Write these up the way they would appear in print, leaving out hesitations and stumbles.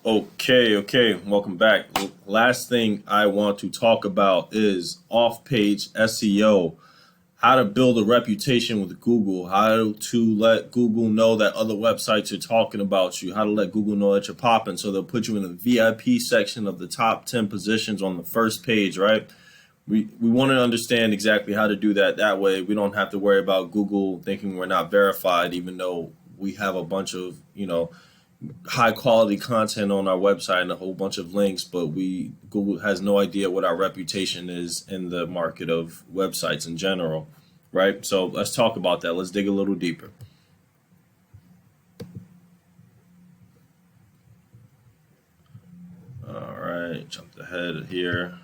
Okay, welcome back. Last thing I want to talk about is off-page SEO, how to build a reputation with Google, how to let Google know that other websites are talking about you, how to let Google know that you're popping so they'll put you in the VIP section of the top 10 positions on the first page, right? We want to understand exactly how to do that. That way we don't have to worry about Google thinking we're not verified, even though we have a bunch of, high quality content on our website and a whole bunch of links, but Google has no idea what our reputation is in the market of websites in general, right? So let's talk about that. Let's dig a little deeper. All right, jump ahead here.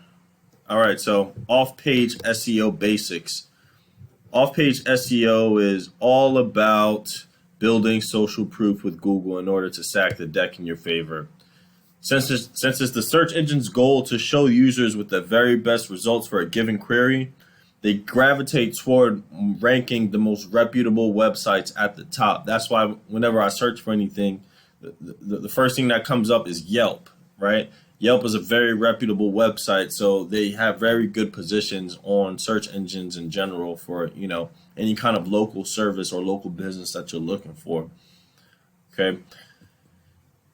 All right, so off-page SEO basics. Off-page SEO is all about building social proof with Google in order to stack the deck in your favor. Since it's the search engine's goal to show users with the very best results for a given query, they gravitate toward ranking the most reputable websites at the top. That's why whenever I search for anything, the first thing that comes up is Yelp, right? Yelp is a very reputable website, so they have very good positions on search engines in general for, any kind of local service or local business that you're looking for. Okay.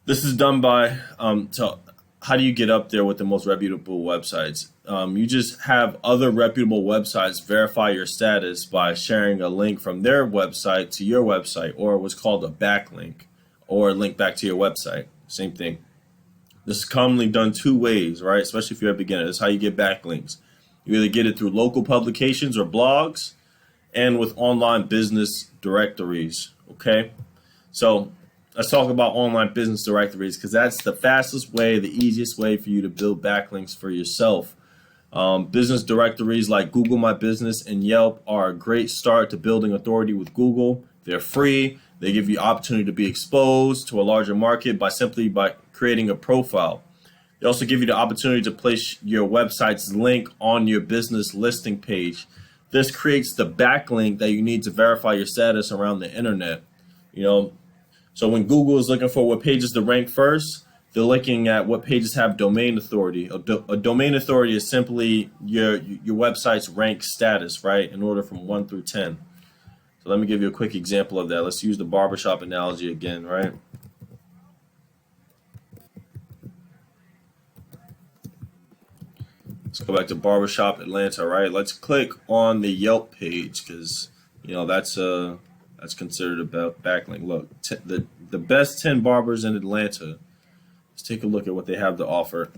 This is done by, so how do you get up there with the most reputable websites? You just have other reputable websites verify your status by sharing a link from their website to your website, or what's called a backlink, or a link back to your website. Same thing. This is commonly done two ways, right? Especially if you're a beginner. That's how you get backlinks. You either get it through local publications or blogs, and with online business directories, okay? So let's talk about online business directories because that's the fastest way, the easiest way for you to build backlinks for yourself. Business directories like Google My Business and Yelp are a great start to building authority with Google. They're free. They give you opportunity to be exposed to a larger market by creating a profile. They also give you the opportunity to place your website's link on your business listing page. This creates the backlink that you need to verify your status around the internet. So when Google is looking for what pages to rank first, they're looking at what pages have domain authority. A domain authority is simply your website's rank status, right, in order from 1 through 10. So let me give you a quick example of that. Let's use the barbershop analogy again, right? Let's go back to barbershop Atlanta, right? Let's click on the Yelp page because that's considered a backlink. Look, the best 10 barbers in Atlanta. Let's take a look at what they have to offer.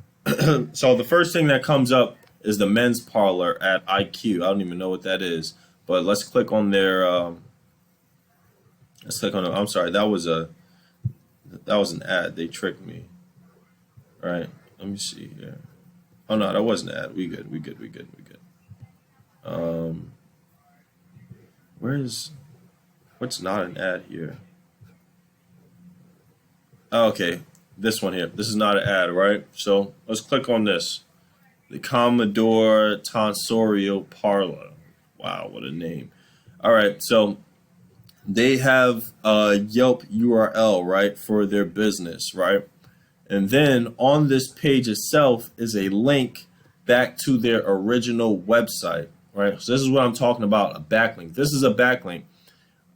So the first thing that comes up is the men's parlor at IQ. I don't even know what that is, but let's click on their. Let's click on. I'm sorry, that was an ad. They tricked me. All right, let me see here. Oh no, that wasn't an ad. We good. What's not an ad here? Oh, okay, this one here. This is not an ad, right? So let's click on this. The Commodore Tonsorial Parlor. Wow, what a name. All right, so they have a Yelp URL, right, for their business, right? And then on this page itself is a link back to their original website, right? So this is what I'm talking about, a backlink. This is a backlink.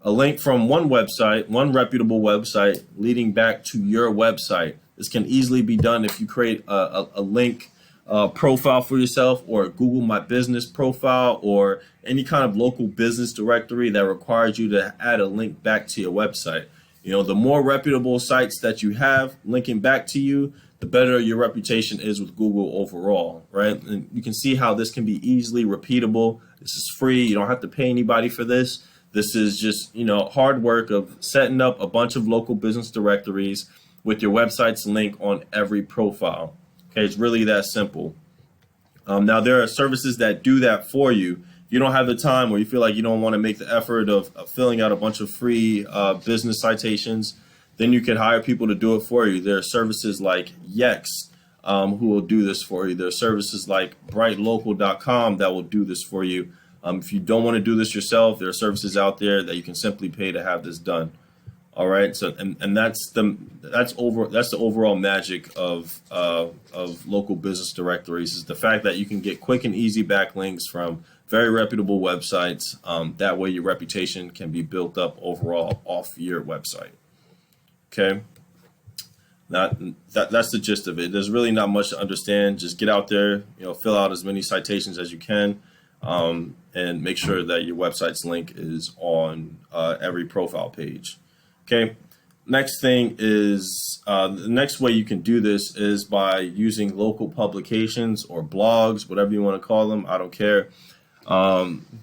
A link from one website, one reputable website, leading back to your website. This can easily be done if you create a link profile for yourself, or a Google My Business profile, or any kind of local business directory that requires you to add a link back to your website. The more reputable sites that you have linking back to you, the better your reputation is with Google overall, right? And you can see how this can be easily repeatable. This is free. You don't have to pay anybody for this. This is just, hard work of setting up a bunch of local business directories with your website's link on every profile. Okay, it's really that simple. Now, there are services that do that for you. If you don't have the time, or you feel like you don't want to make the effort of filling out a bunch of free business citations, then you can hire people to do it for you. There are services like Yext who will do this for you. There are services like brightlocal.com that will do this for you. If you don't want to do this yourself, there are services out there that you can simply pay to have this done. All right, so and that's the overall magic of local business directories, is the fact that you can get quick and easy backlinks from very reputable websites. That way, your reputation can be built up overall off your website. Okay, that's the gist of it. There's really not much to understand. Just get out there, fill out as many citations as you can, and make sure that your website's link is on every profile page. Okay, next thing is the next way you can do this is by using local publications or blogs, whatever you want to call them. I don't care.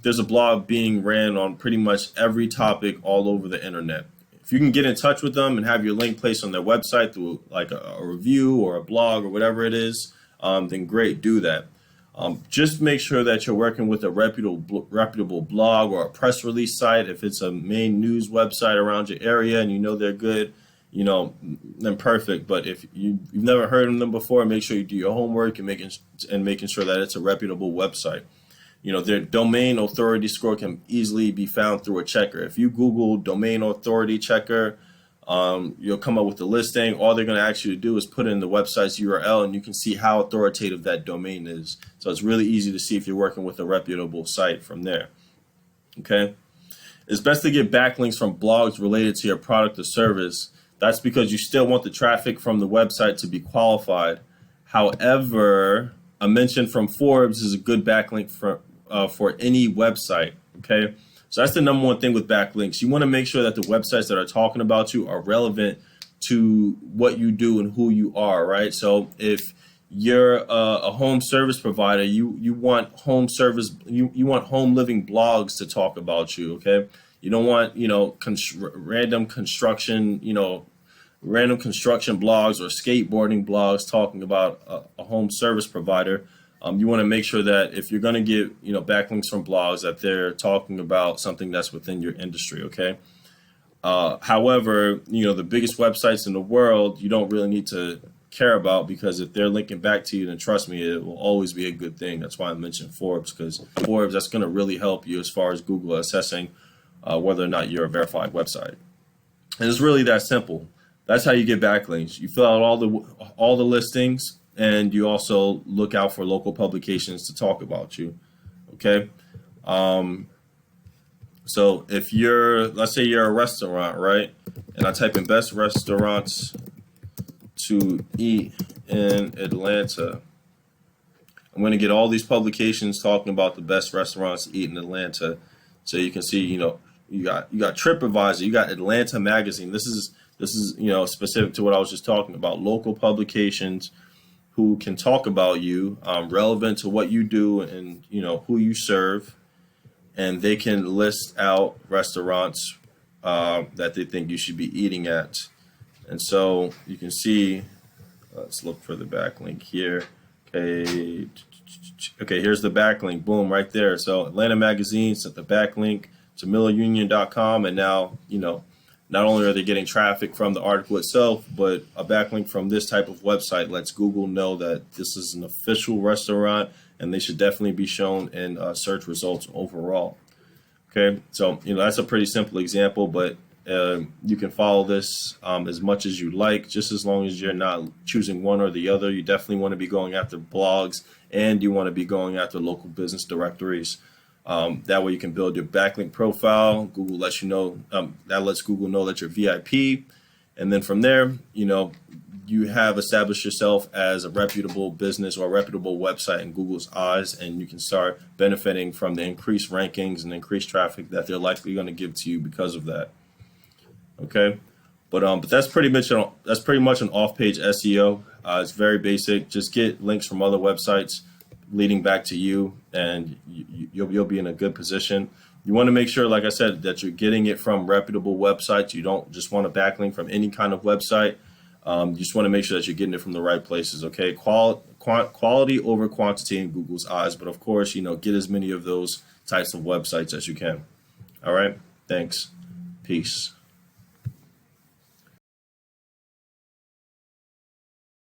There's a blog being ran on pretty much every topic all over the internet. If you can get in touch with them and have your link placed on their website through like a review or a blog or whatever it is, then great, do that. Just make sure that you're working with a reputable blog or a press release site. If it's a main news website around your area and they're good, then perfect. But if you've never heard of them before, make sure you do your homework and making sure that it's a reputable website. Their domain authority score can easily be found through a checker. If you Google domain authority checker, you'll come up with the listing. All they're going to ask you to do is put in the website's URL, and you can see how authoritative that domain is. So it's really easy to see if you're working with a reputable site from there. Okay, it's best to get backlinks from blogs related to your product or service. That's because you still want the traffic from the website to be qualified. However, a mention from Forbes is a good backlink for any website. Okay. So that's the number one thing with backlinks. You want to make sure that the websites that are talking about you are relevant to what you do and who you are, right? So if you're a home service provider, you want home service, you want home living blogs to talk about you, okay? You don't want, random construction blogs or skateboarding blogs talking about a home service provider. You want to make sure that if you're going to get backlinks from blogs, that they're talking about something that's within your industry. Okay. However, the biggest websites in the world, you don't really need to care about, because if they're linking back to you, then trust me, it will always be a good thing. That's why I mentioned Forbes, because Forbes, that's going to really help you as far as Google assessing whether or not you're a verified website. And it's really that simple. That's how you get backlinks. You fill out all the listings, and you also look out for local publications to talk about you. Okay. So if let's say you're a restaurant, right? And I type in best restaurants to eat in Atlanta, I'm going to get all these publications talking about the best restaurants to eat in Atlanta. So you can see, you got TripAdvisor, you got Atlanta Magazine. This is specific to what I was just talking about. Local publications who can talk about you, relevant to what you do and who you serve, and they can list out restaurants that they think you should be eating at. And so you can see, let's look for the backlink here. Okay, here's the backlink. Boom, right there. So Atlanta Magazine sent the backlink to MillerUnion.com, and now not only are they getting traffic from the article itself, but a backlink from this type of website lets Google know that this is an official restaurant, and they should definitely be shown in search results overall. Okay, so that's a pretty simple example, but you can follow this as much as you like, just as long as you're not choosing one or the other. You definitely want to be going after blogs, and you want to be going after local business directories. That way you can build your backlink profile. Google lets you know, that lets Google know that you're VIP. And then from there, you have established yourself as a reputable business or a reputable website in Google's eyes, and you can start benefiting from the increased rankings and increased traffic that they're likely going to give to you because of that. Okay. But that's pretty much an off-page SEO. It's very basic. Just get links from other websites leading back to you, and you'll be in a good position. You want to make sure, like I said, that you're getting it from reputable websites. You don't just want a backlink from any kind of website. You just want to make sure that you're getting it from the right places. Okay, quality over quantity in Google's eyes, but of course, get as many of those types of websites as you can. All right, thanks, peace.